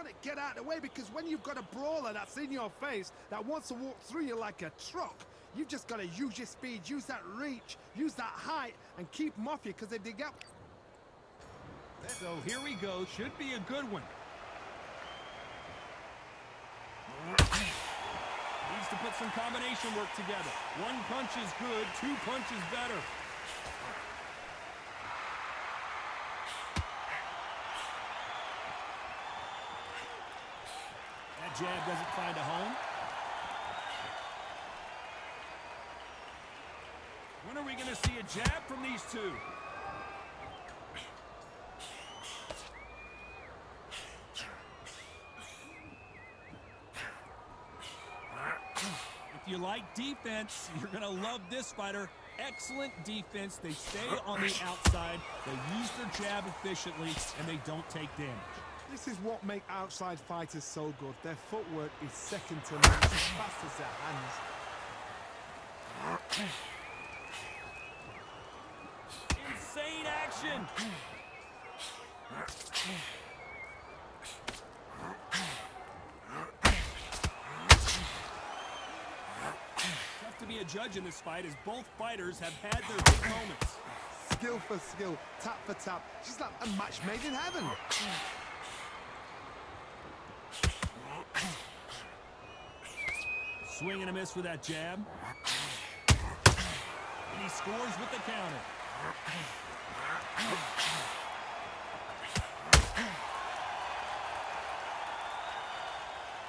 want to get out of the way, because when you've got a brawler that's in your face, that wants to walk through you like a truck, you've just got to use your speed, use that reach, use that height, and keep them off you, because if they get... So here we go. Should be a good one. Needs to put some combination work together. One punch is good, two punches better. That jab doesn't find a home. When are we going to see a jab from these two? If you like defense, you're going to love this fighter. Excellent defense. They stay on the outside. They use their jab efficiently, and they don't take damage. This is what makes outside fighters so good. Their footwork is second to none, as fast as their hands. Insane action. Tough to be a judge in this fight, as both fighters have had their big moments. Skill for skill, tap for tap. Just like a match made in heaven. Swing and a miss with that jab. And he scores with the counter.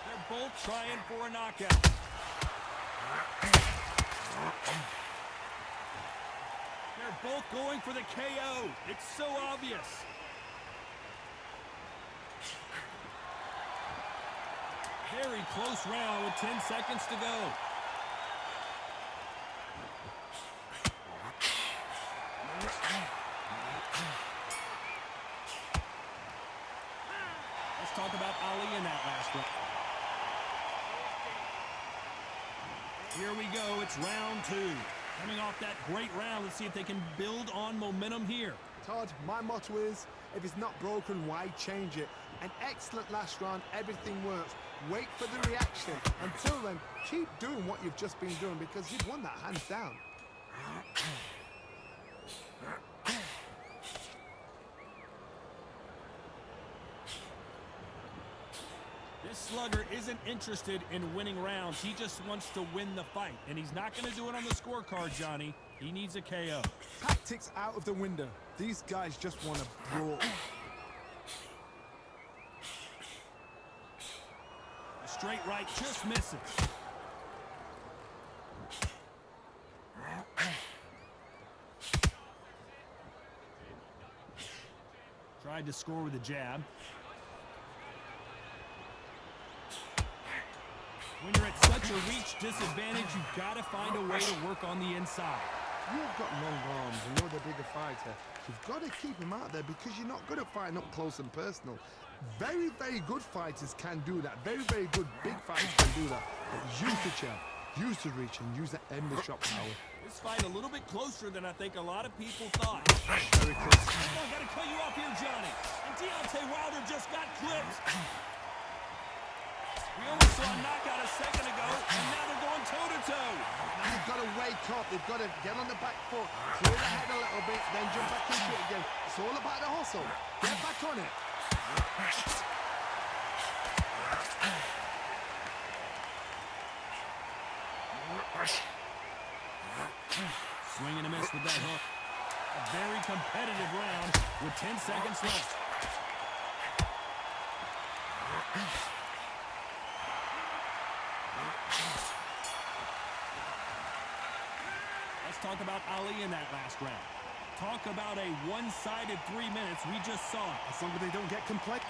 They're both trying for a knockout. They're both going for the KO. It's so obvious. Very close round with 10 seconds to go. Let's talk about Ali in that last round. Here we go. It's round two. Coming off that great round, let's see if they can build on momentum here. Todd, my motto is, if it's not broken, why change it? An excellent last round, everything works. Wait for the reaction. Until then, keep doing what you've just been doing, because you've won that hands down. This slugger isn't interested in winning rounds. He just wants to win the fight. And he's not going to do it on the scorecard, Johnny. He needs a KO. Tactics out of the window. These guys just want to brawl. A straight right just misses. Tried to score with a jab. When you're at such a reach disadvantage, you've got to find a way to work on the inside. You've got long arms and you're the bigger fighter. You've got to keep him out there, because you're not good at fighting up close and personal. Very, very good fighters can do that. Very, very good big fighters can do that. But use the jab, use the reach, and use that endless shot power. This fight a little bit closer than I think a lot of people thought. Very close. Oh, got to cut you off here, Johnny. And Deontay Wilder just got clipped. We almost saw a knockout a second ago, and now they're going toe-to-toe. Now they've got to wake up. They've got to get on the back foot, clear the head a little bit, then jump back into it again. It's all about the hustle. Get back on it. Swing and a miss with that hook. A very competitive round with 10 seconds left. Let's talk about Ali in that last round. Talk about a one-sided 3 minutes. We just saw it. As long as they don't get complete.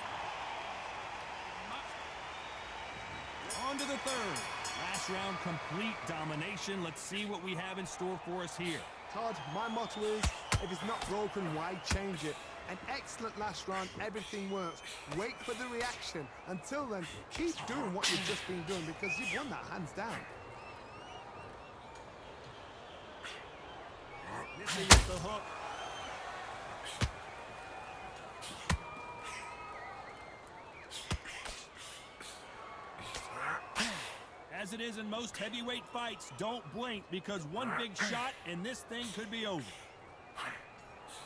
On to the third. Last round, complete domination. Let's see what we have in store for us here. Todd, my motto is, if it's not broken, why change it? An excellent last round, everything works. Wait for the reaction. Until then, keep doing what you've just been doing, because you've won that hands down. Missing with the hook. as it is in most heavyweight fights, don't blink because one big shot and this thing could be over.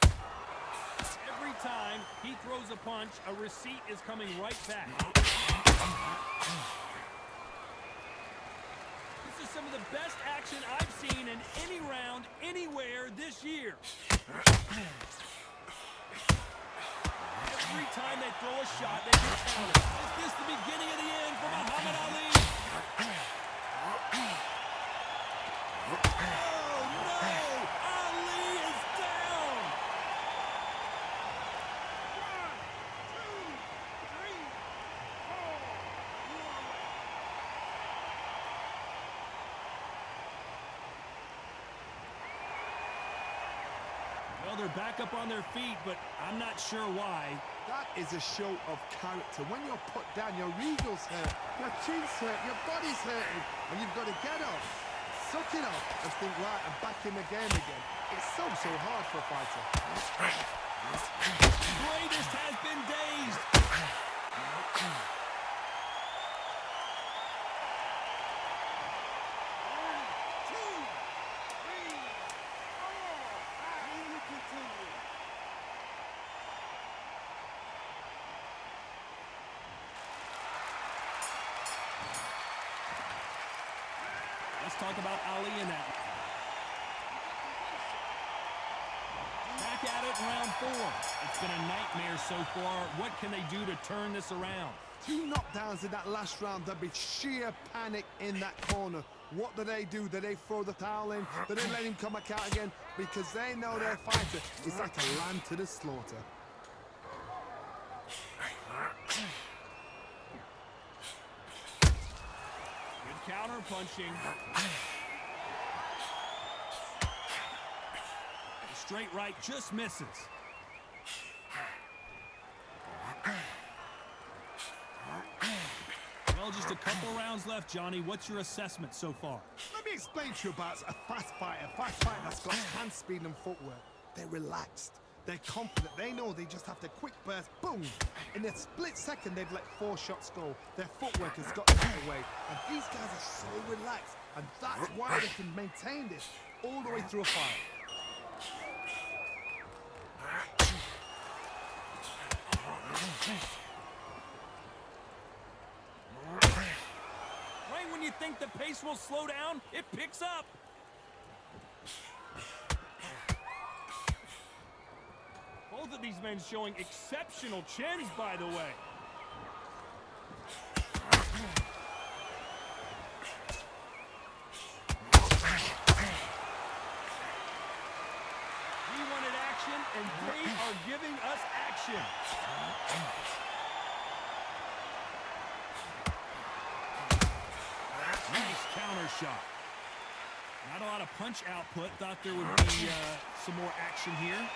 Every time he throws a punch, a receipt is coming right back. This is some of the best action I've seen in any round, anywhere this year. Every time they throw a shot, they get countered. Is this the beginning of the end for Muhammad Ali? Oh, no! Ali is down! 1, 2, 3, 4. Well, they're back up on their feet, but I'm not sure why. That is a show of character. When you're put down, your ego's hurt, your chin's hurt, your body's hurting, and you've got to get up, suck it up, and think, right, I'm back in the game again. It's so hard for a fighter. Greatest has been dazed. Let's talk about Ali in that. Back at it in round 4. It's been a nightmare so far. What can they do to turn this around? 2 knockdowns in that last round. There'd be sheer panic in that corner. What do? Do they throw the towel in? Do they let him come back out again? Because they know their fighter is like a lamb to the slaughter. Good counter punching. The straight right just misses. Well, just a couple rounds left, Johnny. What's your assessment so far? Let me explain to you about a fast fighter that's got hand speed and footwork. They're relaxed. They're confident. They know they just have to quick burst, boom. In a split second, they've let 4 shots go. Their footwork has got to get away. And these guys are so relaxed. And that's why they can maintain this all the way through a fight. Right when you think the pace will slow down, it picks up. Both of these men showing exceptional chins, by the way. We wanted action, and they are giving us action. Nice counter shot. Not a lot of punch output. Thought there would be some more action here.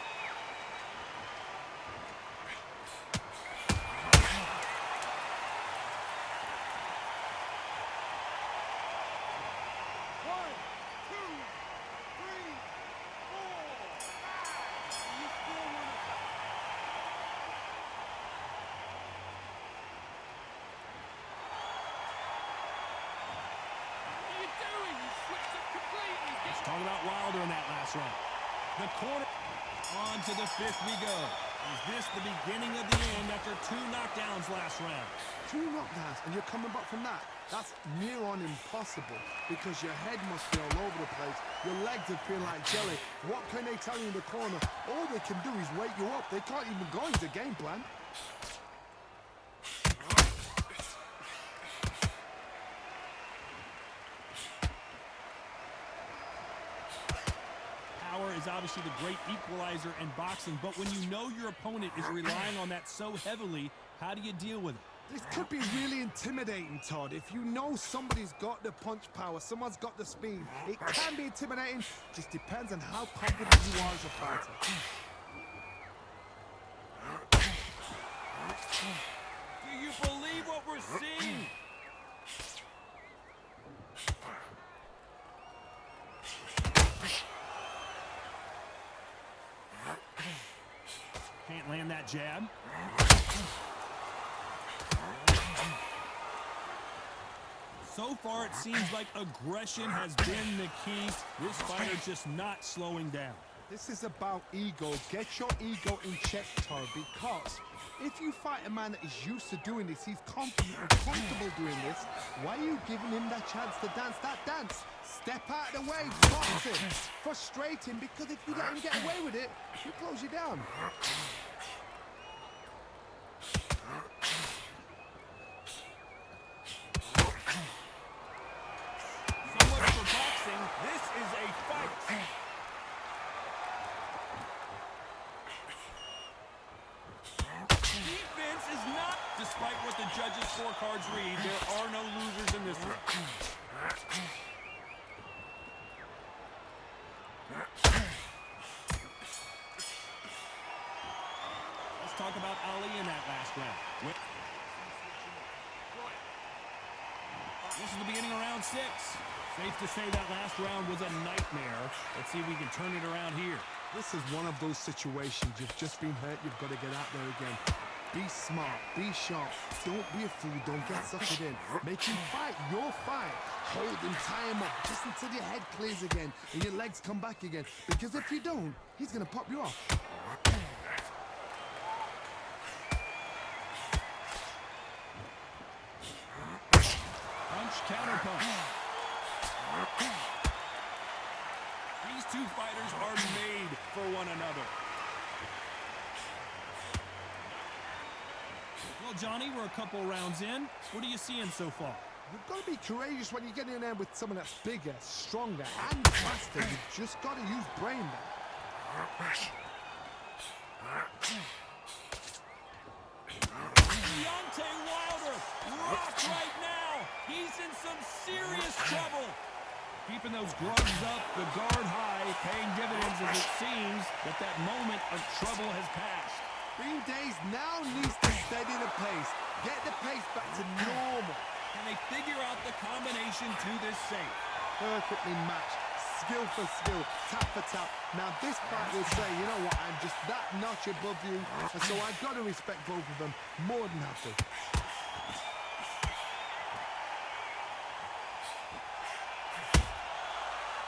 Talk about Wilder in that last round. The corner. On to the 5th we go. Is this the beginning of the end after 2 knockdowns last round? 2 knockdowns and you're coming back from that? That's near on impossible because your head must be all over the place. Your legs would feel like jelly. What can they tell you in the corner? All they can do is wake you up. They can't even go into game plan. Power is obviously the great equalizer in boxing, but when you know your opponent is relying on that so heavily, how do you deal with it? This could be really intimidating, Todd. If you know somebody's got the punch power, someone's got the speed, it can be intimidating. Just depends on how confident you are as a fighter. Do you believe what we're seeing? Can't land that jab. So far, it seems like aggression has been the key. This fighter just not slowing down. This is about ego. Get your ego in check, Tor, because if you fight a man that is used to doing this, he's confident and comfortable doing this, why are you giving him that chance to dance that dance? Step out of the way, box him, frustrate him, because if you let him get away with it, he'll close you down. So much for boxing. This is a fight. Defense is not, despite what the judges' scorecards read, there are no losers in this one. Let's talk about Ali in that last round. This is the beginning of round 6. Safe to say that last round was a nightmare. Let's see if we can turn it around here. This is one of those situations. You've just been hurt. You've got to get out there again. Be smart. Be sharp. Don't be a fool. Don't get suckered in. Make him fight your fight. Hold him, tie him up, just until your head clears again and your legs come back again. Because if you don't, he's going to pop you off. Punch, counter punch. These two fighters are made for one another. Well, Johnny, we're a couple rounds in. What are you seeing so far? You've got to be courageous when you get in there with someone that's bigger, stronger, and faster. You've just got to use brain there. Deontay Wilder rocked right now. He's in some serious trouble. Keeping those gloves up, the guard high, paying dividends as it seems that moment of trouble has passed. Green Days now needs to steady the pace. Get the pace back to normal. Can they figure out the combination to this safe? Perfectly matched. Skill for skill, tap for tap. Now this fight will say, you know what, I'm just that notch above you, and so I've got to respect both of them more than happy.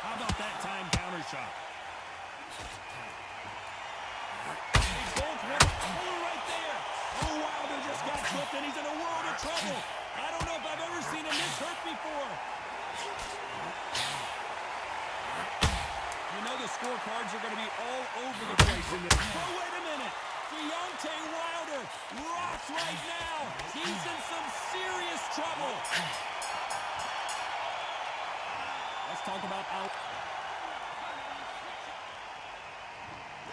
How about that time counter shot? They both went right there. Oh, Wilder just got clipped and he's in a world of trouble. I don't know if I've ever seen him this hurt before. You know the scorecards are going to be all over the place in this. Oh, wait a minute. Deontay Wilder rocks right now. He's in some serious trouble. Let's talk about out.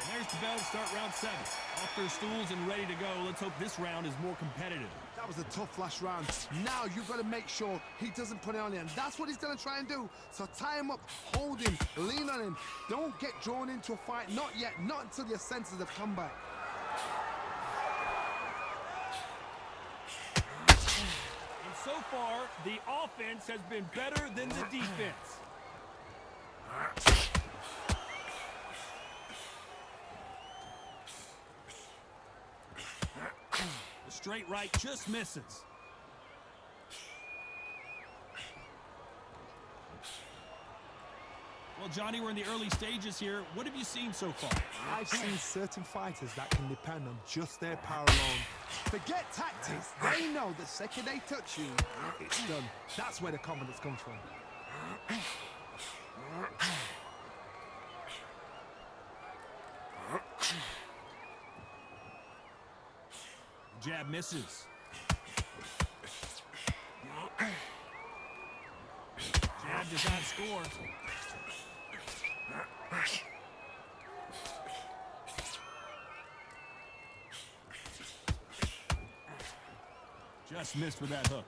And there's the bell to start round 7. Off their stools and ready to go. Let's hope this round is more competitive. That was a tough last round. Now you've got to make sure he doesn't put it on him. That's what he's going to try and do. So tie him up, hold him, lean on him. Don't get drawn into a fight. Not yet. Not until your senses have come back. And so far, the offense has been better than the defense. The straight right just misses. Well, Johnny, we're in the early stages here. What have you seen so far? I've seen certain fighters that can depend on just their power alone. Forget tactics. They know the second they touch you, it's done. That's where the confidence comes from. Jab misses. Jab does not score. Just missed with that hook.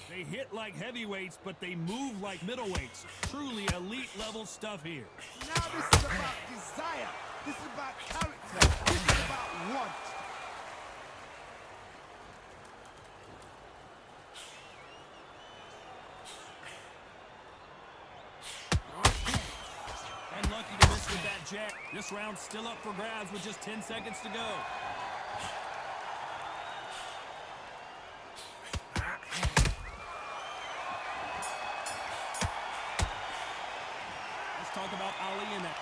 They hit like heavyweights, but they move like middleweights. Truly elite level stuff here. Now this is about desire. This is about character. This is about want. Unlucky to miss with that jab. This round's still up for grabs with just 10 seconds to go. Ali in that.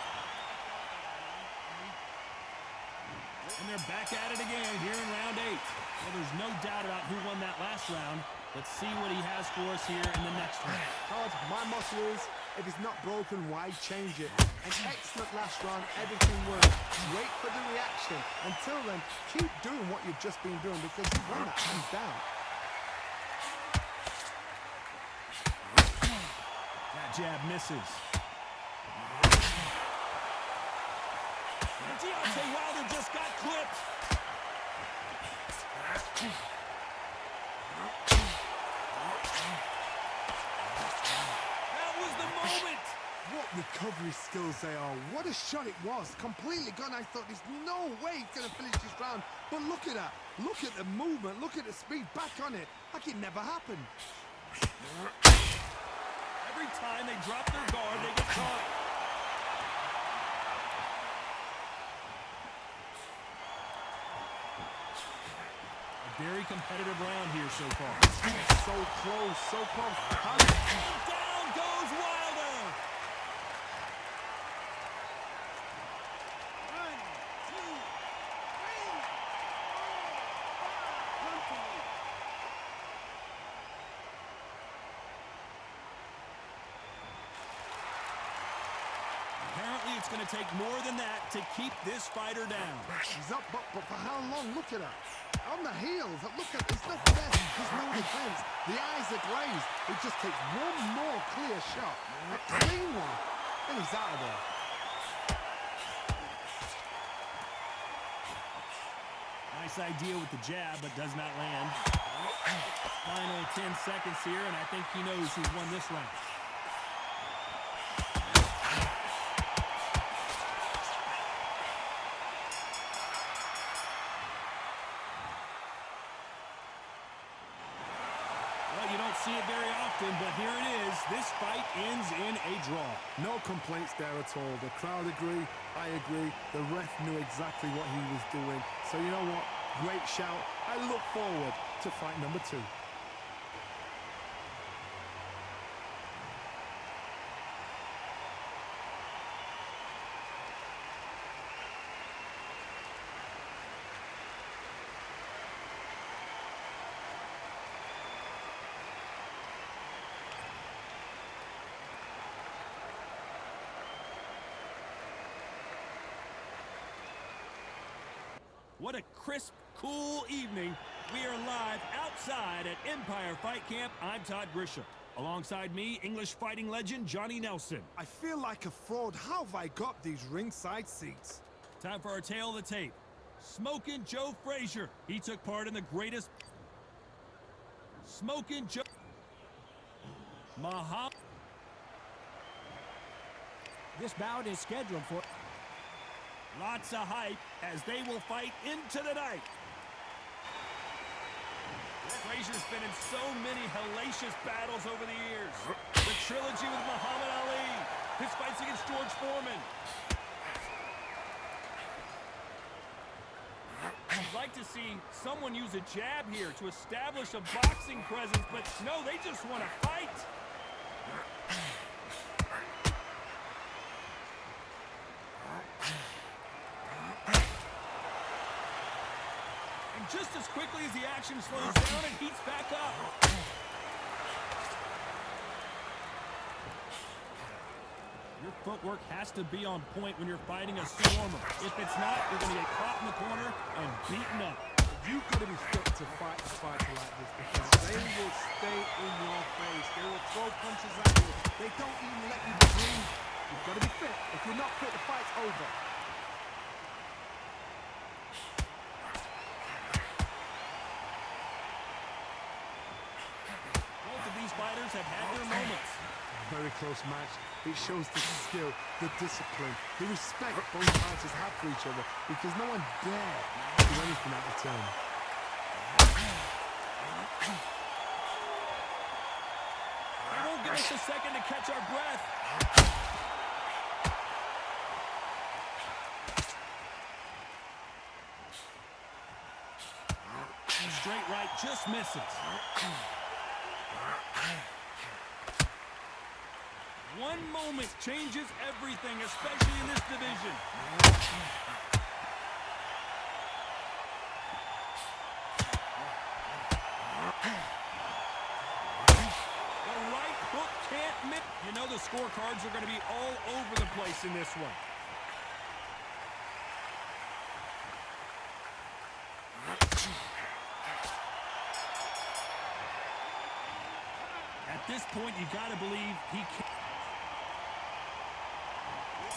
And they're back at it again here in round 8. Well, there's no doubt about who won that last round. Let's see what he has for us here in the next one. Todd, my motto is, if it's not broken, why change it? An excellent last round, everything worked. Wait for the reaction. Until then, keep doing what you've just been doing because you won that hands down. That jab misses. And Deontay Wilder just got clipped. That was the moment. What recovery skills they are. What a shot it was. Completely gone. I thought there's no way he's going to finish this round. But look at that. Look at the movement. Look at the speed. Back on it. Like it never happened. Every time they drop their guard, they get caught. A very competitive round here so far. So close. So close. Down goes Wilder. 1, 2, 3, 4, 5. Apparently, it's going to take more than that to keep this fighter down. He's up, but for how long? Look at that. On the heels. Look at there's no finesse. There's no defense. The eyes are glazed. It just takes one more clear shot. A clean one. And he's out of there. Nice idea with the jab, but does not land. Final 10 seconds here, and I think he knows who's won this round. You don't see it very often, but here it is. This fight ends in a draw. No complaints there at all. The crowd agree. I agree. The ref knew exactly what he was doing. So you know what? Great shout. I look forward to fight number 2. What a crisp, cool evening. We are live outside at Empire Fight Camp. I'm Todd Grisham. Alongside me, English fighting legend Johnny Nelson. I feel like a fraud. How have I got these ringside seats? Time for our tale of the tape. Smokin' Joe Frazier. He took part in the greatest... Smokin' Joe... Muhammad... This bout is scheduled for... Lots of hype as they will fight into the night. Frazier's been in so many hellacious battles over the years. The trilogy with Muhammad Ali, his fights against George Foreman. I'd like to see someone use a jab here to establish a boxing presence, but no, they just want to fight. Just as quickly as the action slows down, it heats back up. Your footwork has to be on point when you're fighting a swarmer. If it's not, you're going to get caught in the corner and beaten up. You've got to be fit to fight a fighter like this because they will stay in your face. They will throw punches at you. They don't even let you breathe. You've got to be fit. If you're not fit, the fight's over. Fighters have had their moments. Very close match. It shows the skill, the discipline, the respect both fighters have for each other because no one dare do anything out of turn. They won't give us a second to catch our breath. Straight right just misses. One moment changes everything, especially in this division. The right hook can't miss. You know the scorecards are going to be all over the place in this one. At this point, you got to believe he can.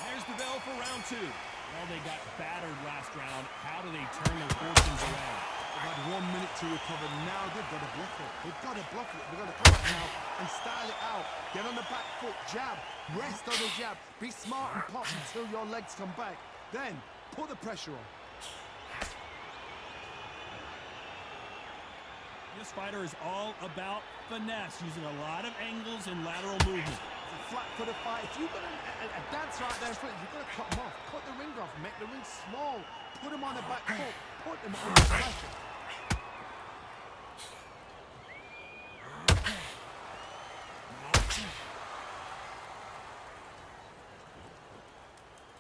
There's the bell for round 2. Well, they got battered last round. How do they turn their fortunes around? They've had 1 minute to recover. Now they've got to bluff it. They've got to bluff it. They've got to come up now and style it out. Get on the back foot, jab, rest on the jab. Be smart and pop until your legs come back. Then, put the pressure on. This fighter is all about finesse, using a lot of angles and lateral movement. It's a flat footed fight. If you've got a dance right there in front, you've got to cut them off. Cut the ring off. Make the ring small. Put them on the back foot. Put them under pressure.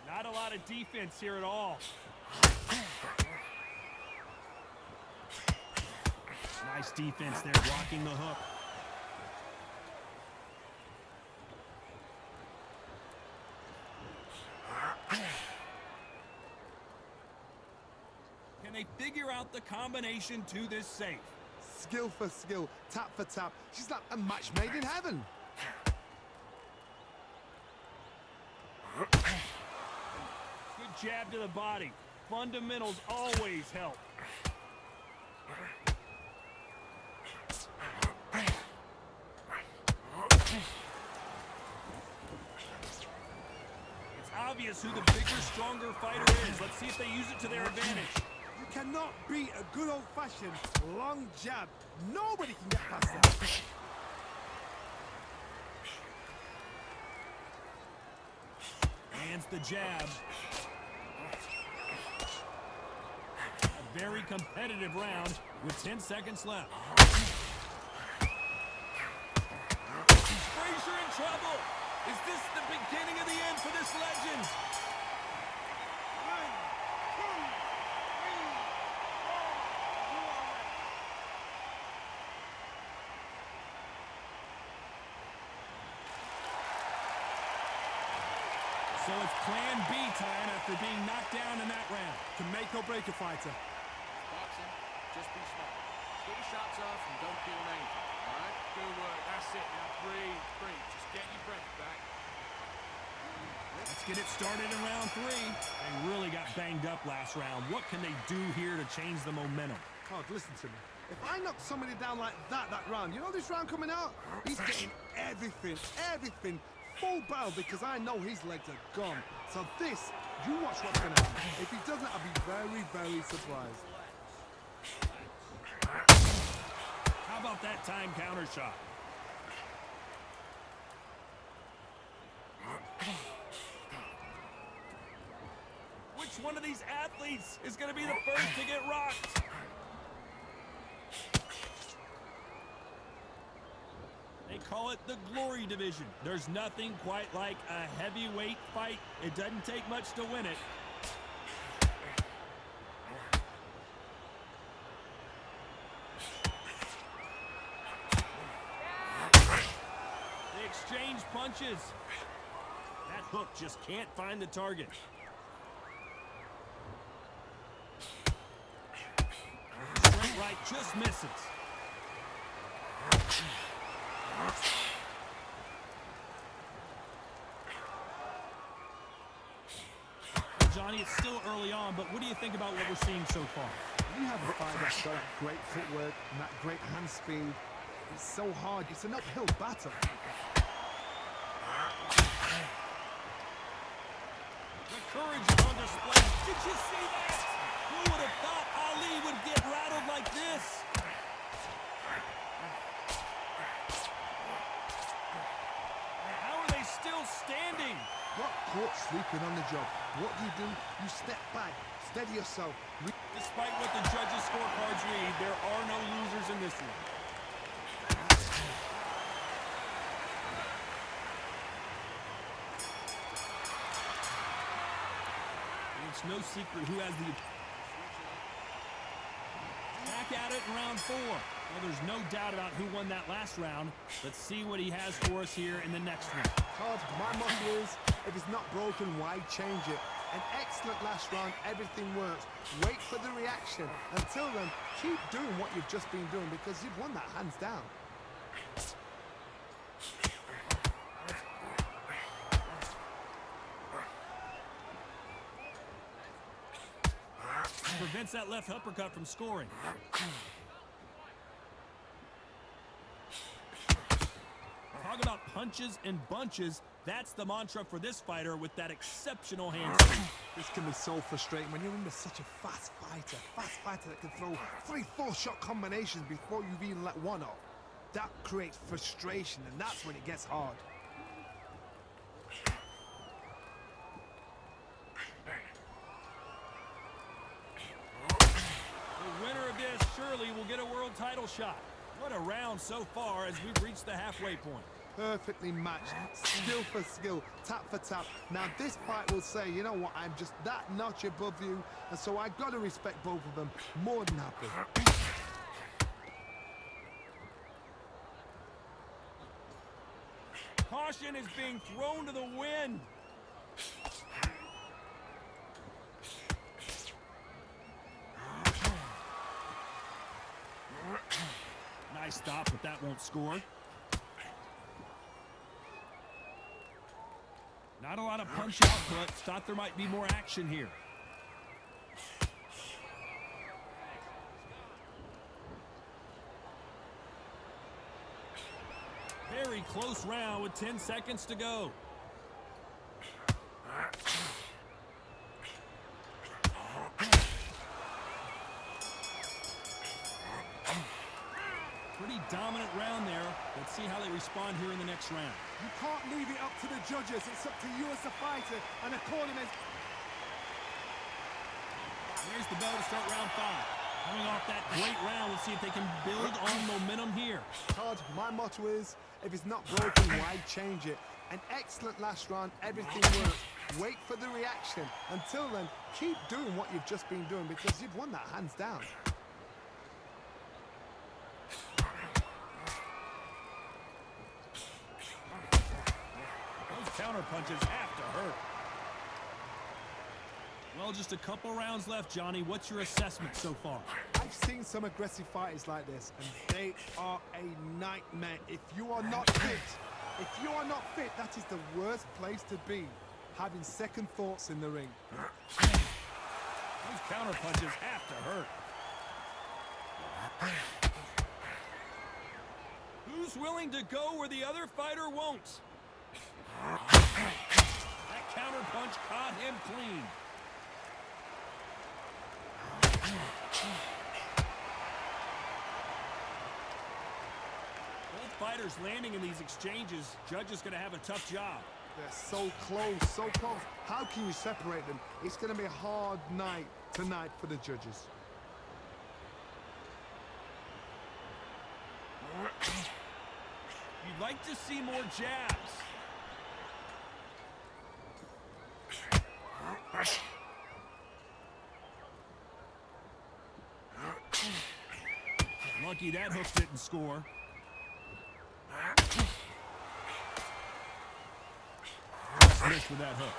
Not a lot of defense here at all. Nice defense there, blocking the hook. Can they figure out the combination to this safe? Skill for skill, tap for tap. She's like a match made in heaven. Good jab to the body. Fundamentals always help. It's obvious who the bigger, stronger fighter is. Let's see if they use it to their advantage. You cannot beat a good old-fashioned long jab. Nobody can get past that. Hands the jab. A very competitive round with 10 seconds left. Frazier in trouble. Is this the beginning of the end for this legend? 1, 2, 3, 4, So it's plan B time after being knocked down in that round. to make or break a fighter. Boxing, just be smart. Get your shots off and don't feel anything, all right? Good work. That's it. Now breathe, breathe. Just get your breath back. Let's get it started in round 3. They really got banged up last round. What can they do here to change the momentum? God, listen to me. If I knock somebody down like that round, you know this round coming out? He's getting everything, full barrel, because I know his legs are gone. So this, you watch what's going to happen. If he doesn't, I'll be very, very surprised. How about that time counter shot? Which one of these athletes is going to be the first to get rocked? They call it the glory division. There's nothing quite like a heavyweight fight. It doesn't take much to win it. They exchange punches. That hook just can't find the target. Straight right just misses. Johnny, it's still early on, but what do you think about what we're seeing so far? You have a fighter that's got great footwork and that great hand speed. It's so hard. It's an uphill battle. The courage is on display. Did you see that? Who would have thought Ali would get rattled like this? How are they still standing? Got caught sleeping on the job. What do? You step back, steady yourself. Despite what the judges' scorecards read, there are no losers in this one. It's no secret who has the... Back at it in round 4. Well, there's no doubt about who won that last round. Let's see what he has for us here in the next one. Todd, my motto is, if it's not broken, why change it? An excellent last round, everything works. Wait for the reaction. Until then, keep doing what you've just been doing because you've won that hands down. Prevents that left uppercut from scoring. Talk about punches and bunches. That's the mantra for this fighter with that exceptional hand speed. This can be so frustrating when you're under such a fast fighter that can throw 3-4 shot combinations before you've even let one off. That creates frustration, and that's when it gets hard. The winner of this surely will get a world title shot. What a round so far as we've reached the halfway point. Perfectly matched, skill for skill, tap for tap. Now this fight will say, you know what, I'm just that notch above you, and so I gotta respect both of them more than happy. Caution is being thrown to the wind. Nice stop, but that won't score. Not a lot of punch output. Thought there might be more action here. Very close round with 10 seconds to go. Pretty dominant round there. Let's see how they respond here in the next round. You can't leave it up to the judges. It's up to you as a fighter and according as... There's the bell to start round 5. Coming off that great round, let's see if they can build on momentum here. Todd, my motto is, if it's not broken, why change it? An excellent last round, everything works. Wait for the reaction. Until then, keep doing what you've just been doing because you've won that hands down. Those counter punches have to hurt. Well, just a couple rounds left, Johnny. What's your assessment so far? I've seen some aggressive fighters like this, and they are a nightmare. If you are not fit, that is the worst place to be, having second thoughts in the ring. Those counter punches have to hurt. Who's willing to go where the other fighter won't? That counter punch caught him clean. Both fighters landing in these exchanges. Judge is going to have a tough job. They're so close, so close. How can you separate them? It's going to be a hard night tonight for the judges. You'd like to see more jabs. Lucky that hook didn't score. Missed with that hook.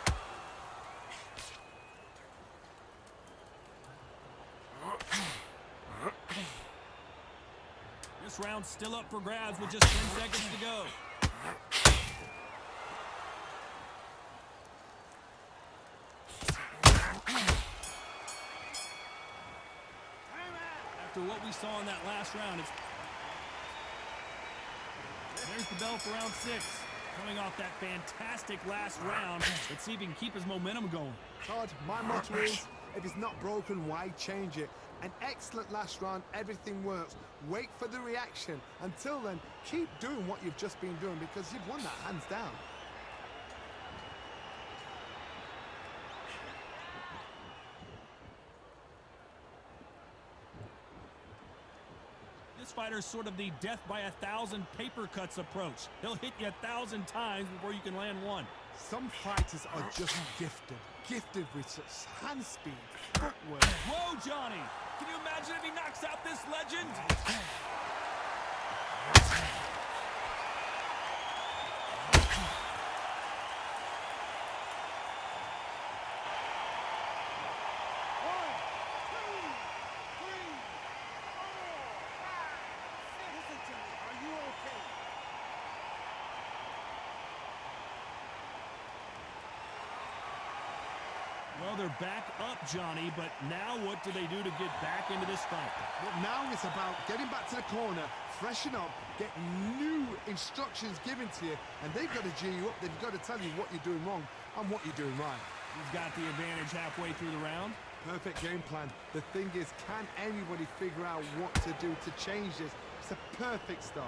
This round's still up for grabs with just 10 seconds to go. After what we saw in that last round, there's the bell for round 6. Coming off that fantastic last round, let's see if he can keep his momentum going. Todd, my motto is, if it's not broken, why change it? An excellent last round, everything works. Wait for the reaction. Until then, keep doing what you've just been doing because you've won that hands down. This fighter's sort of the death by 1,000 paper cuts approach. He'll hit you 1,000 times before you can land one. Some fighters are just gifted with such hand speed, footwork. Whoa, Johnny! Can you imagine if he knocks out this legend? Well, they're back up, Johnny, but now what do they do to get back into this fight? Well, now it's about getting back to the corner, freshen up, get new instructions given to you, and they've got to G you up. They've got to tell you what you're doing wrong and what you're doing right. He's got the advantage halfway through the round. Perfect game plan. The thing is, can anybody figure out what to do to change this? It's a perfect start.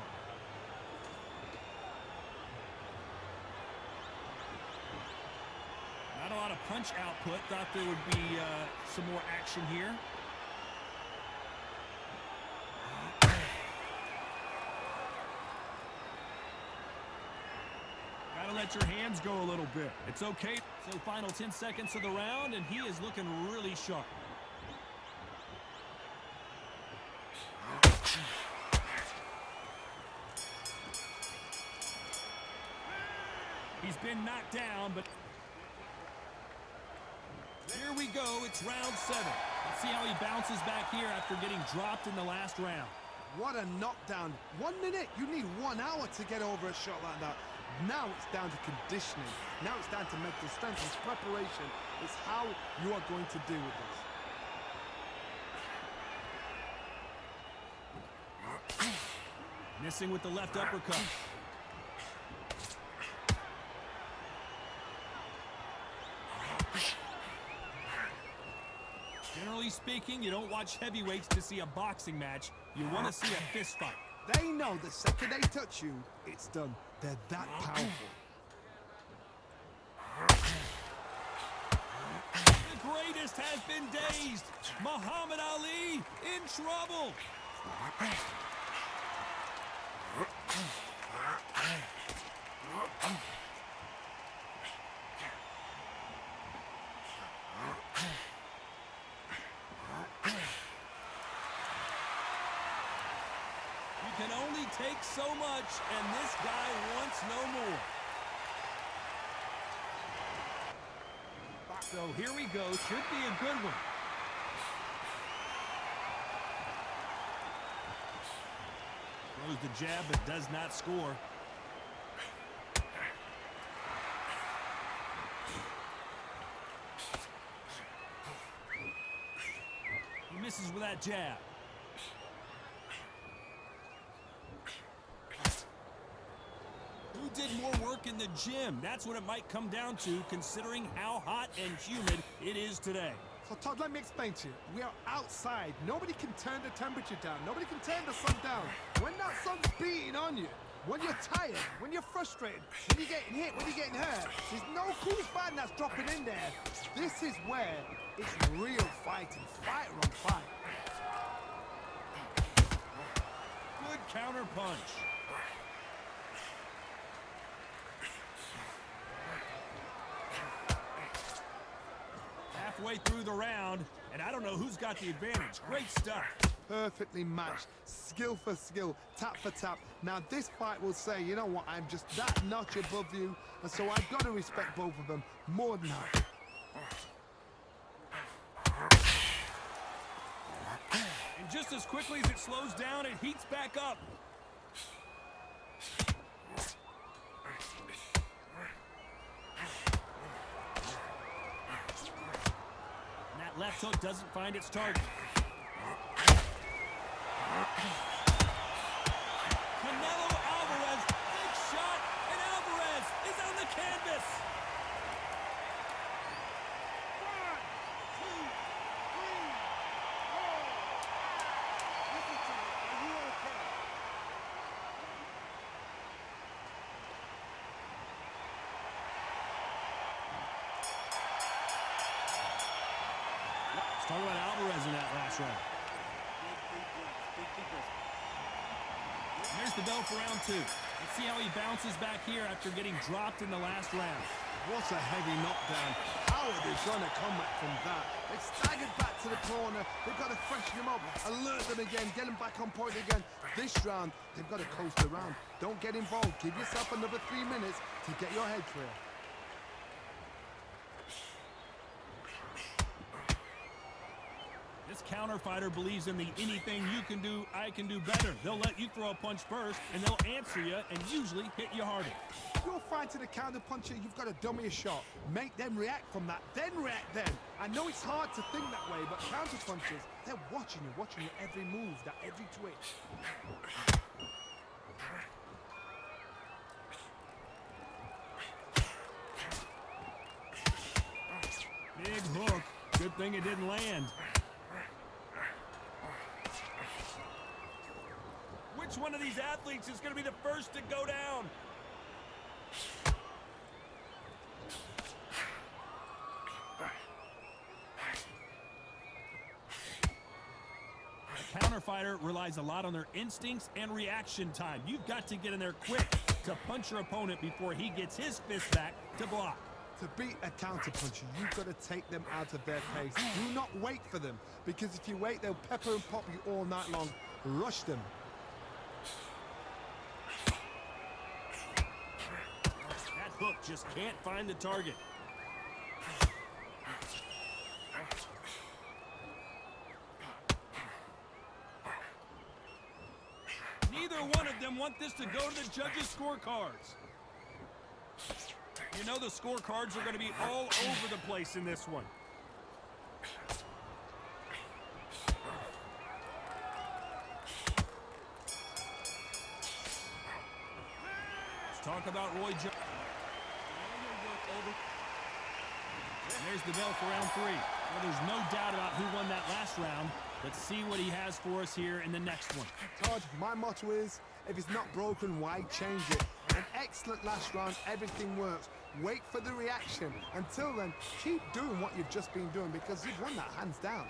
Not a lot of punch output. Thought there would be some more action here. Gotta let your hands go a little bit. It's okay. So final 10 seconds of the round, and he is looking really sharp. He's been knocked down, but here we go. It's round 7. Let's see how he bounces back here after getting dropped in the last round. What a knockdown. 1 minute, you need 1 hour to get over a shot like that. Now it's down to conditioning. Now it's down to mental strength. It's preparation. It's how you are going to deal with this. Missing with the left uppercut. Generally speaking, you don't watch heavyweights to see a boxing match. You want to see a fist fight. They know the second they touch you, it's done. They're that powerful. The greatest has been dazed. Muhammad Ali in trouble. You can only take so much, and this guy wants no more. So here we go. Should be a good one. Throws the jab, but does not score. He misses with that jab. Who did more work in the gym? That's what it might come down to, considering how hot and humid it is today. So Todd, let me explain to you. We are outside. Nobody can turn the temperature down. Nobody can turn the sun down. When that sun's beating on you, when you're tired, when you're frustrated, when you're getting hit, when you're getting hurt, there's no cool fighting that's dropping in there. This is where it's real fighting. Fighter on fight. Good counter punch. Halfway through the round, and I don't know who's got the advantage. Great stuff. Perfectly matched, skill for skill, tap for tap. Now this fight will say, you know what, I'm just that notch above you, and so I've got to respect both of them more than that. And just as quickly as it slows down, it heats back up. And that left hook doesn't find its target. Canelo Alvarez, big shot, and Alvarez is on the canvas. 1, 2, 3, 4. Listen to me. Are you okay? Let's talk about Alvarez in that last round. There's the bell for round 2. Let's see how he bounces back here after getting dropped in the last round. What a heavy knockdown. How are they going to come back from that? They staggered back to the corner. They've got to freshen them up, alert them again, get them back on point again. This round, they've got to coast around. Don't get involved. Give yourself another 3 minutes to get your head clear. This counter fighter believes in the anything you can do, I can do better. They'll let you throw a punch first, and they'll answer you and usually hit you harder. You're fighting a counter puncher, you've got to dummy a shot. Make them react from that, then react then. I know it's hard to think that way, but counter punchers, they're watching your every move, that every twitch. Big hook. Good thing it didn't land. Which one of these athletes is going to be the first to go down? A counter fighter relies a lot on their instincts and reaction time. You've got to get in there quick to punch your opponent before he gets his fist back to block. To beat a counter puncher, you've got to take them out of their pace. Do not wait for them, because if you wait, they'll pepper and pop you all night long. Rush them. That hook just can't find the target. Neither one of them want this to go to the judges' scorecards. You know the scorecards are going to be all over the place in this one. Let's talk about Roy Jones. And there's the bell for round 3. Well, there's no doubt about who won that last round. Let's see what he has for us here in the next one. Todd, my motto is, if it's not broken, why change it? An excellent last round, everything works. Wait for the reaction. Until then, keep doing what you've just been doing, because you've won that hands down.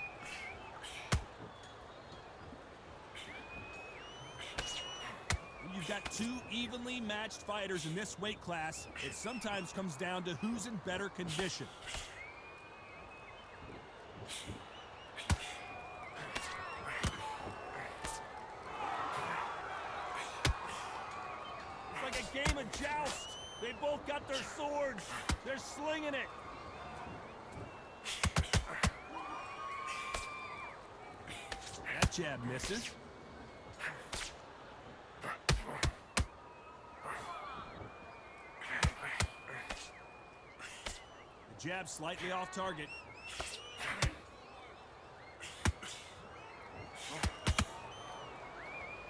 You've got two evenly matched fighters in this weight class. It sometimes comes down to who's in better condition. It's like a game of joust. They both got their swords. They're slinging it. That jab misses. The jab slightly off target.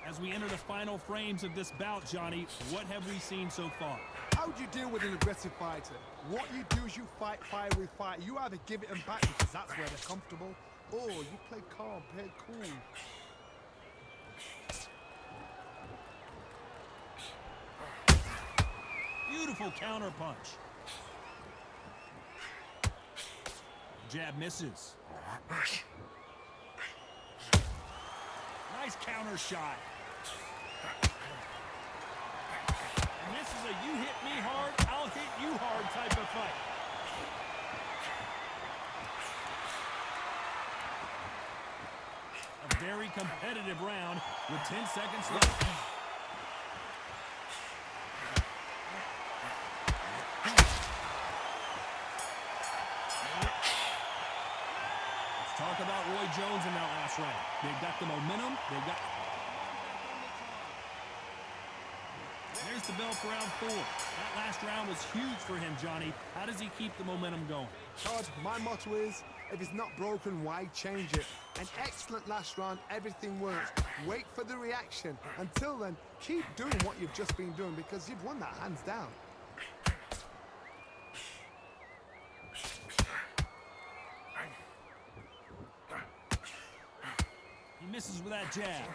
As we enter the final frames of this bout, Johnny, what have we seen so far? How do you deal with an aggressive fighter? What you do is you fight fire with fire. You either give it them back because that's where they're comfortable, or you play calm, play cool. Beautiful counter punch. Jab misses. Nice counter shot. And this is a you hit me hard, I'll hit you hard type of fight. A very competitive round with 10 seconds left. Talk about Roy Jones in that last round. They've got the momentum. They've got... There's the bell for round 4. That last round was huge for him, Johnny. How does he keep the momentum going? Todd, my motto is, if it's not broken, why change it? An excellent last round, everything works. Wait for the reaction. Until then, keep doing what you've just been doing, because you've won that hands down. He misses with that jab.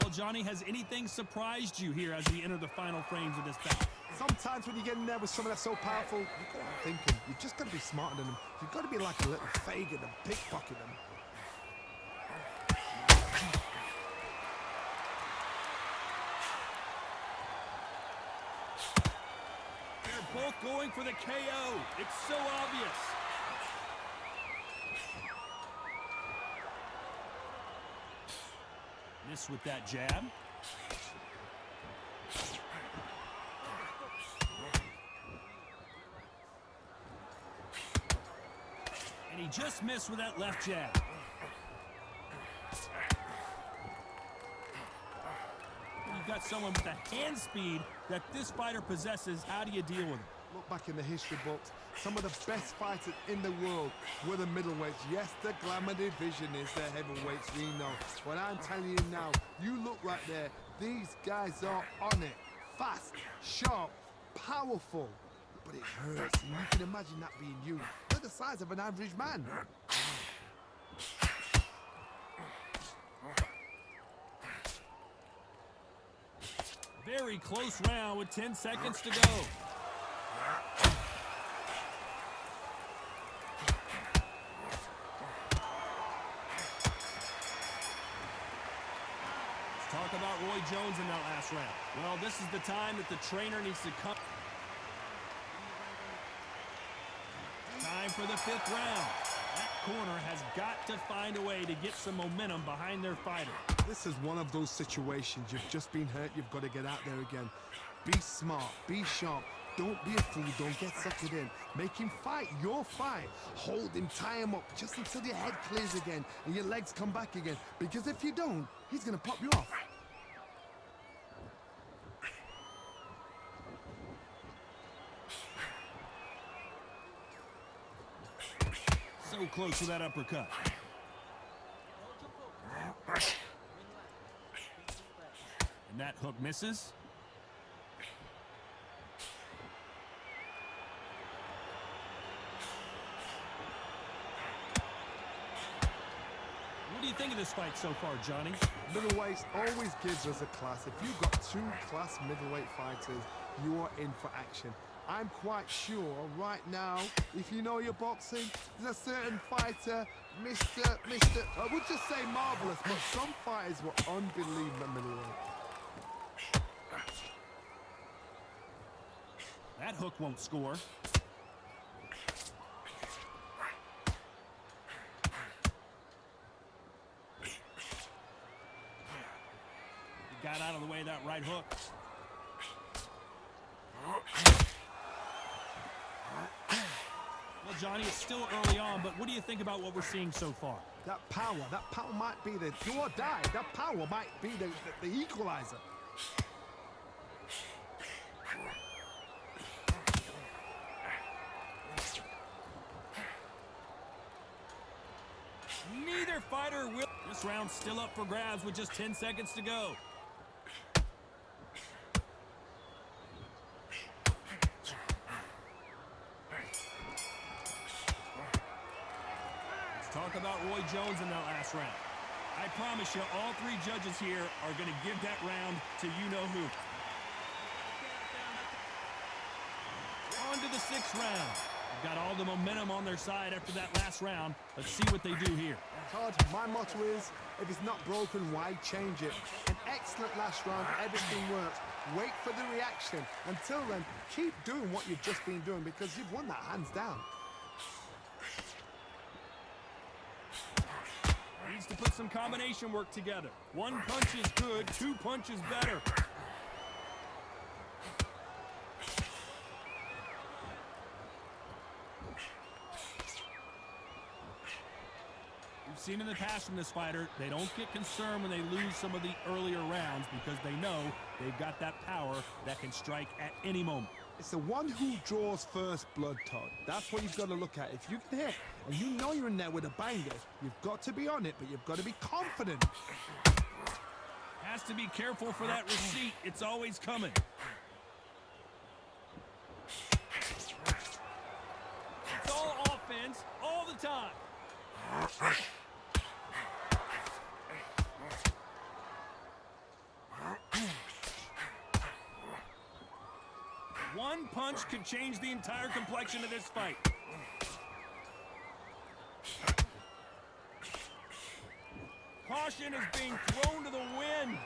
Well, Johnny, has anything surprised you here as we enter the final frames of this bout? Sometimes when you get in there with someone that's so powerful, you've got to be thinking. You've just got to be smarter than them. You've got to be like a little Fagin and pickpocket them. both going for the KO. It's so obvious. Miss with that jab. And he just missed with that left jab. When you've got someone with the hand speed that this fighter possesses, how do you deal with it? Look back in the history books, some of the best fighters in the world were the middleweights. Yes, the glamour division is the heavyweights, we know. But I'm telling you now, you look right there, these guys are on it. Fast, sharp, powerful. But it hurts, and you can imagine that being you. They're the size of an average man. Very close round with 10 seconds to go. Talk about Roy Jones in that last round. Well, this is the time that the trainer needs to come. Time for the 5th round. That corner has got to find a way to get some momentum behind their fighter. This is one of those situations. You've just been hurt. You've got to get out there again. Be smart. Be sharp. Don't be a fool. Don't get suckered in. Make him fight your fight. Hold him. Tie him up just until your head clears again and your legs come back again. Because if you don't, he's going to pop you off. So close to that uppercut. And that hook misses. What do you think of this fight so far, Johnny? Middleweights always gives us a class. If you've got 2 class middleweight fighters, you are in for action. I'm quite sure right now, if you know your boxing, there's a certain fighter, Mr. I would just say marvelous, but some fighters were unbelievable middleweight. That hook won't score. He got out of the way of that right hook. Well, Johnny, it's still early on, but what do you think about what we're seeing so far? That power might be the do or die. That power might be the equalizer. Neither fighter will. This round's still up for grabs with just 10 seconds to go. Talk about Roy Jones in that last round. I promise you, all 3 judges here are going to give that round to you-know-who. On to the 6th round. They've got all the momentum on their side after that last round. Let's see what they do here. Todd, my motto is, if it's not broken, why change it? An excellent last round, everything works. Wait for the reaction. Until then, keep doing what you've just been doing because you've won that hands down. Needs to put some combination work together. 1 punch is good, 2 punches better. We've seen in the past from this fighter, they don't get concerned when they lose some of the earlier rounds because they know they've got that power that can strike at any moment. It's the one who draws first blood, Todd. That's what you've got to look at. If you can hit, and you know you're in there with a banger, you've got to be on it, but you've got to be confident. Has to be careful for that receipt. It's always coming. It's all offense, all the time. One punch could change the entire complexion of this fight. Caution is being thrown to the wind.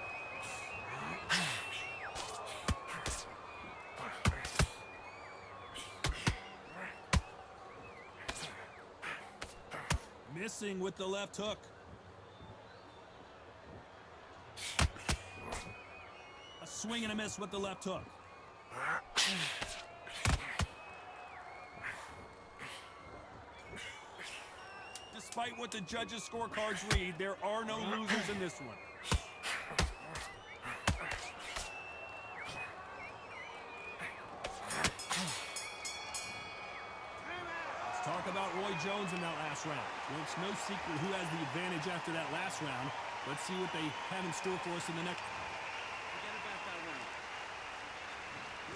Missing with the left hook. A swing and a miss with the left hook. Despite what the judges' scorecards read, there are no losers in this one. Let's talk about Roy Jones in that last round. Well, it's no secret who has the advantage after that last round. Let's see what they have in store for us in the next. Forget about that round.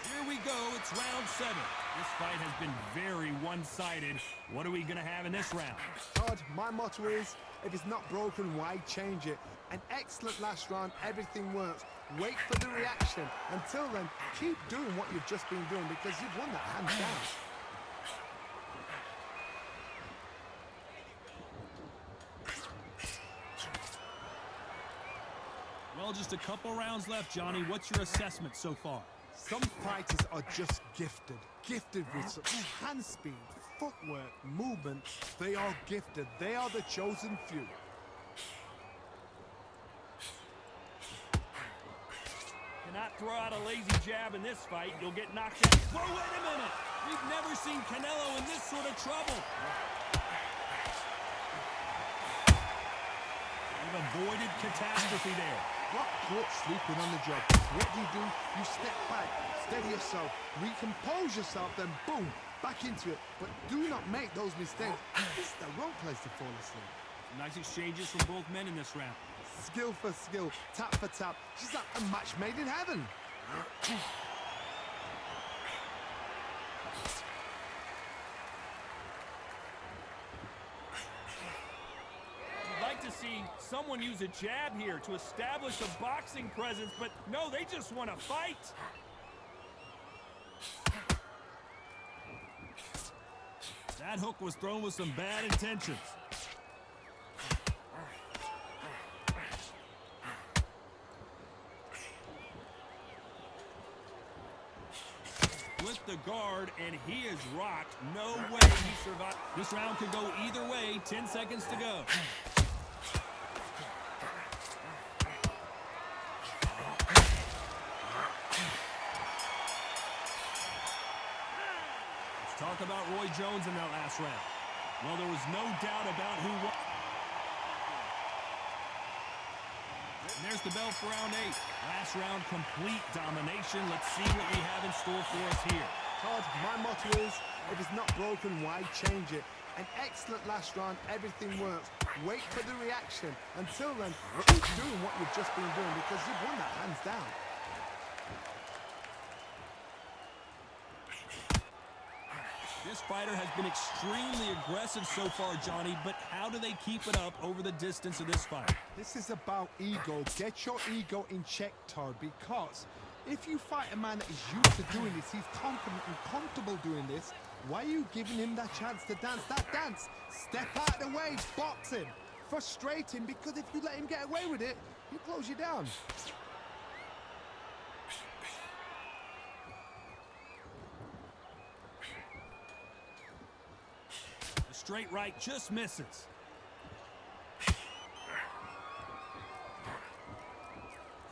Here we go. It's round 7. This fight has been very one-sided. What are we going to have in this round? Todd, my motto is, if it's not broken, why change it? An excellent last round, everything works. Wait for the reaction. Until then, keep doing what you've just been doing because you've won that hands down. Well, just a couple rounds left, Johnny. What's your assessment so far? Some fighters are just gifted. Gifted with such hand speed, footwork, movement. They are gifted. They are the chosen few. Cannot throw out a lazy jab in this fight. You'll get knocked out. Whoa, wait a minute. We've never seen Canelo in this sort of trouble. We've avoided catastrophe there. Got caught sleeping on the job. What do? You step back, steady yourself, recompose yourself, then boom, back into it. But do not make those mistakes. This is the wrong place to fall asleep. Nice exchanges from both men in this round. Skill for skill, tap for tap. She's like a match made in heaven. To see someone use a jab here to establish a boxing presence, but no, they just want to fight. That hook was thrown with some bad intentions. With the guard, and he is rocked. No way he survived. This round could go either way. 10 seconds to go. Talk about Roy Jones in that last round. Well, there was no doubt about who won. And there's the bell for round 8. Last round, complete domination. Let's see what we have in store for us here. Todd, my motto is, if it's not broken, why change it? An excellent last round, everything works. Wait for the reaction. Until then, keep doing what you've just been doing because you've won that hands down. This fighter has been extremely aggressive so far, Johnny, but how do they keep it up over the distance of this fight? This is about ego. Get your ego in check, Todd, because if you fight a man that is used to doing this, he's confident and comfortable doing this, why are you giving him that chance to dance that dance? Step out of the way, box him. Frustrate him, because if you let him get away with it, he'll close you down. Straight right just misses.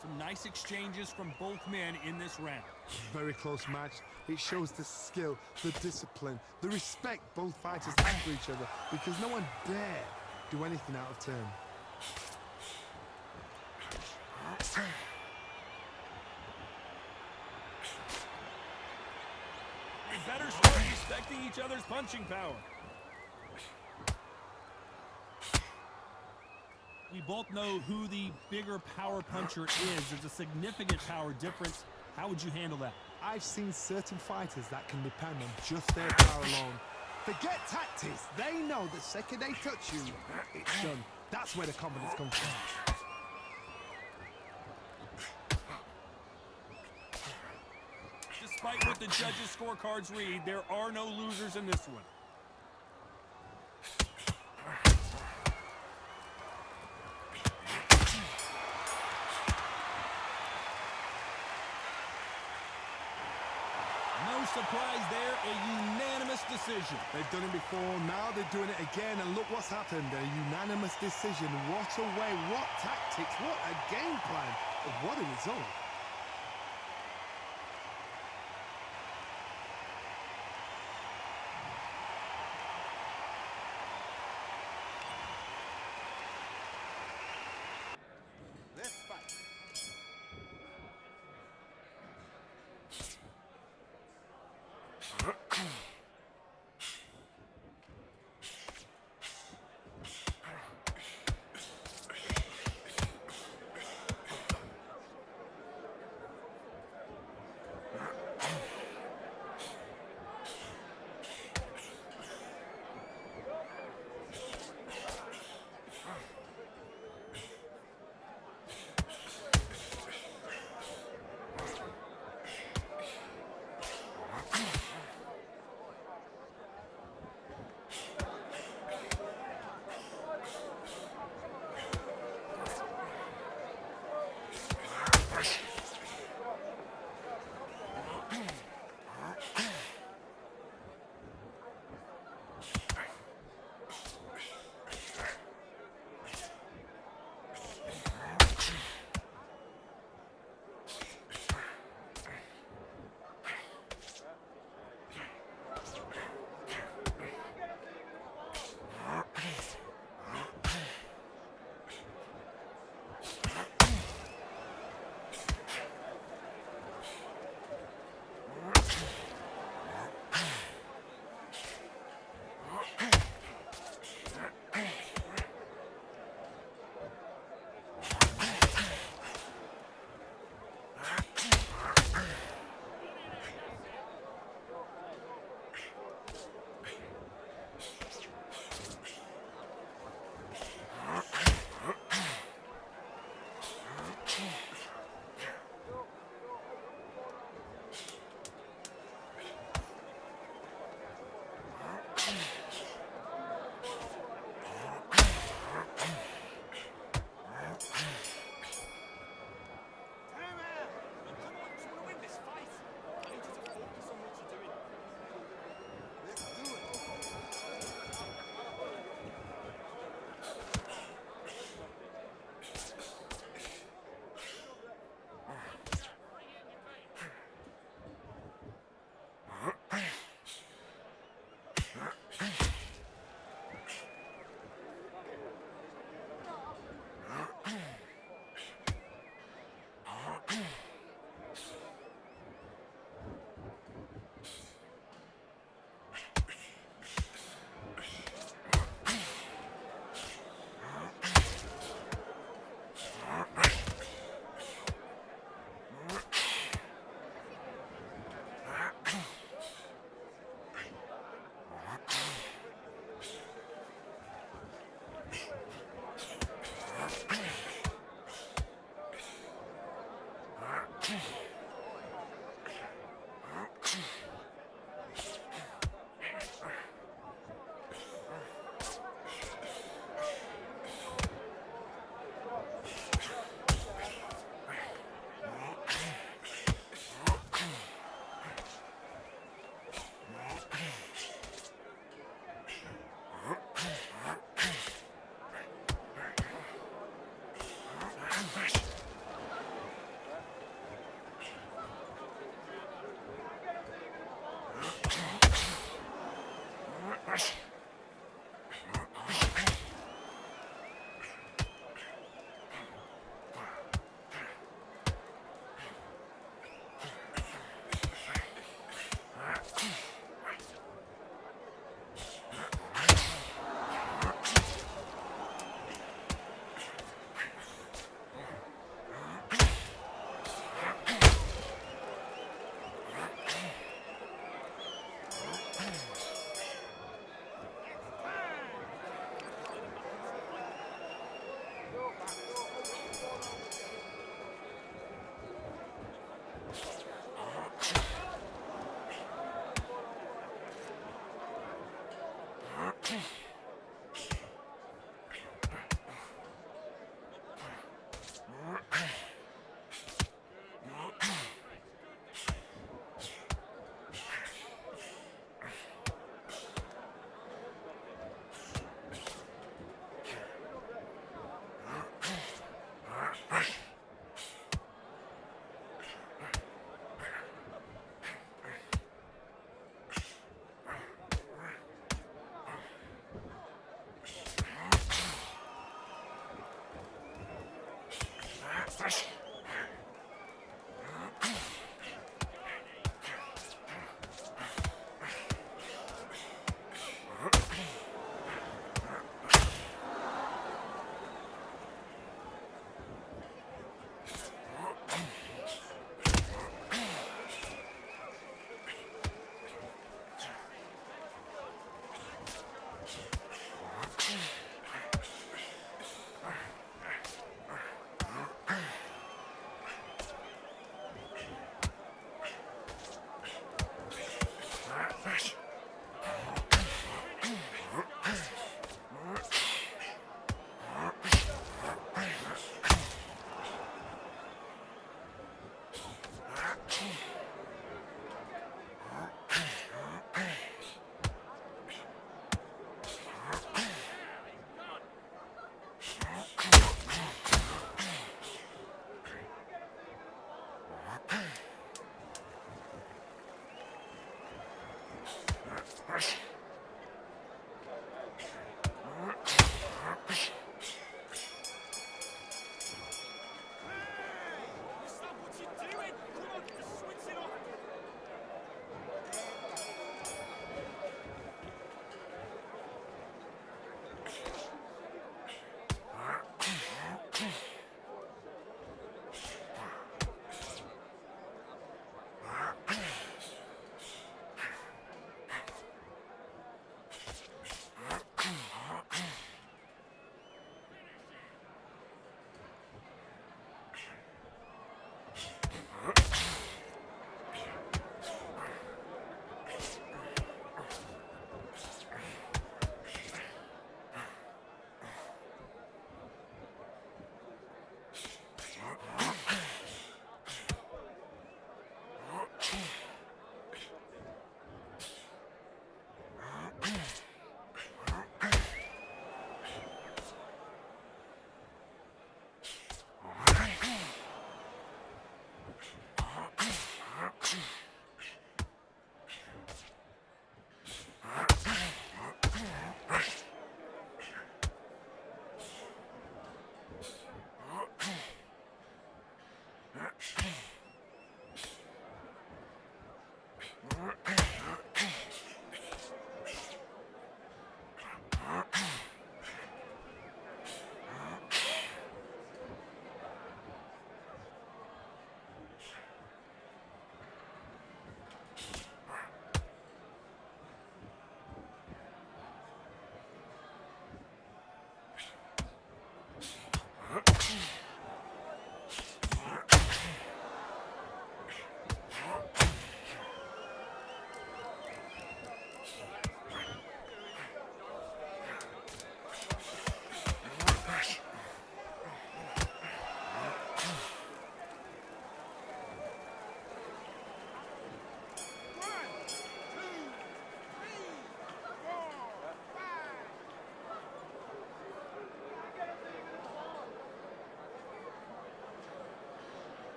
Some nice exchanges from both men in this round. Very close match. It shows the skill, the discipline, the respect both fighters have for each other because no one dare do anything out of turn. They better start respecting each other's punching power. We both know who the bigger power puncher is. There's a significant power difference. How would you handle that? I've seen certain fighters that can depend on just their power alone. Forget tactics. They know the second they touch you, it's done. That's where the confidence comes from. Despite what the judges' scorecards read, there are no losers in this one. No surprise there, a unanimous decision. decision. They've done it before, now they're doing it again, and look what's happened. A unanimous decision. What a way, what tactics, what a game plan. What a result. Let's fight.